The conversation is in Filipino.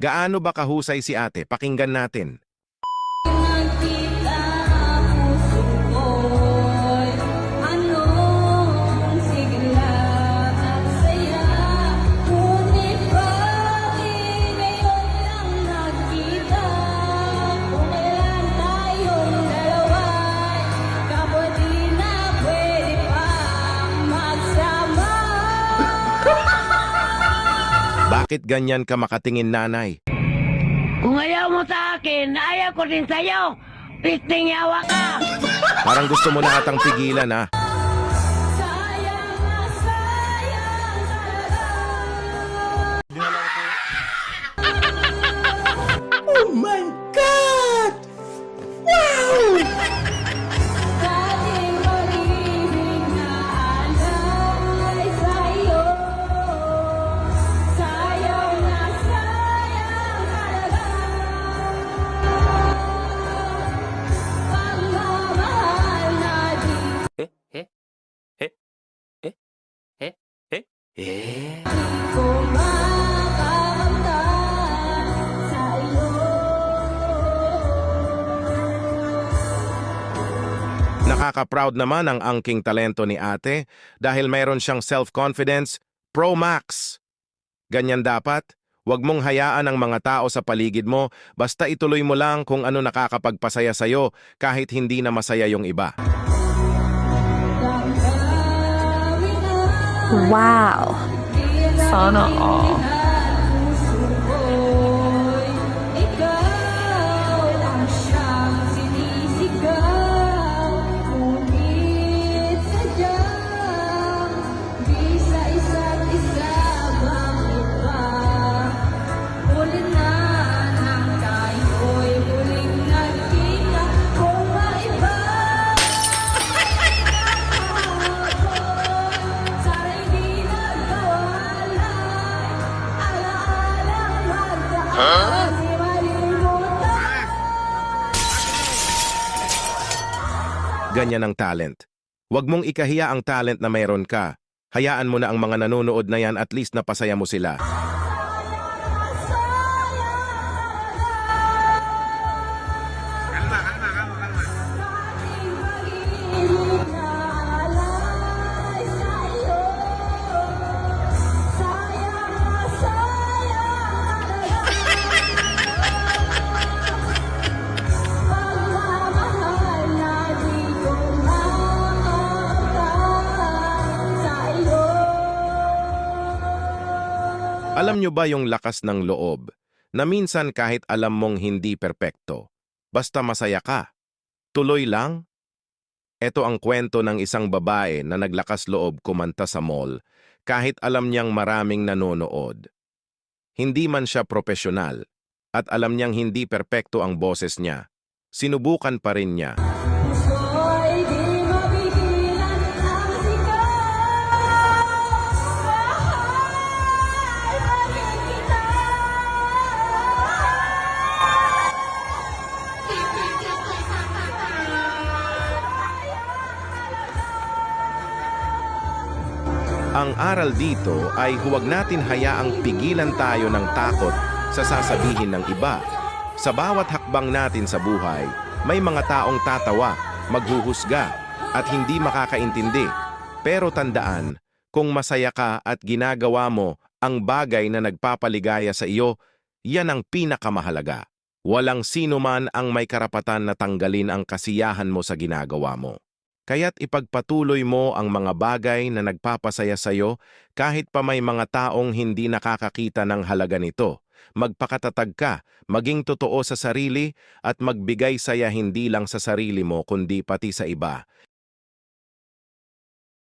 Gaano ba kahusay si ate? Pakinggan natin. Nakita puso ko'y anong sigla at saya. Ngunit bakit ngayon lang nagkita? Kung kailan tayong dalawa'y kapwa di na pwede pang magsama. Bakit ganyan ka makatingin, nanay? Kung ayaw mo sa akin, ayaw ko din sa'yo. Pisting yawa ka! Parang gusto mo na atang pigilan, ha? Sayang na sayang talaga. Dating pag-ibig na alay sa'yo. Sayang na sayang talaga. Pagmamahal na di ko makakamtan sa'yo. Nakaka-proud naman ang angking talento ni ate dahil mayroon siyang self-confidence Pro Max. Ganyan dapat. Huwag mong hayaan ang mga tao sa paligid mo, basta ituloy mo lang kung ano nakakapagpasaya sa'yo kahit hindi na masaya yung iba. Wow. Sana all. Ikaw lang siyang sinisigaw, ngunit sadyang di sa isa't isa. Bakit ba ulit na nang tayo'y muling nagkita? Kung maiba sana'y di nagkawalay. Alaalang magdaan, di malimutan. Ganyan ang talent. Huwag mong ikahiya ang talent na mayroon ka. Hayaan mo na ang mga nanonood na yan, at least napasaya mo sila. Alam nyo ba yung lakas ng loob na minsan kahit alam mong hindi perpekto, basta masaya ka, tuloy lang? Ito ang kwento ng isang babae na naglakas loob kumanta sa mall kahit alam niyang maraming nanonood. Hindi man siya profesional at alam niyang hindi perpekto ang boses niya, sinubukan pa rin niya. Puso'y di mapigilan ang sigaw. Mahal pa rin kita. Ang aral dito ay huwag natin hayaang pigilan tayo ng takot sa sasabihin ng iba. Sa bawat hakbang natin sa buhay, may mga taong tatawa, maghuhusga, at hindi makakaintindi. Pero tandaan, kung masaya ka at ginagawa mo ang bagay na nagpapaligaya sa iyo, yan ang pinakamahalaga. Walang sino man ang may karapatan na tanggalin ang kasiyahan mo sa ginagawa mo. Kaya't ipagpatuloy mo ang mga bagay na nagpapasaya sa iyo kahit pa may mga taong hindi nakakakita ng halaga nito. Magpakatatag ka, maging totoo sa sarili at magbigay saya hindi lang sa sarili mo kundi pati sa iba.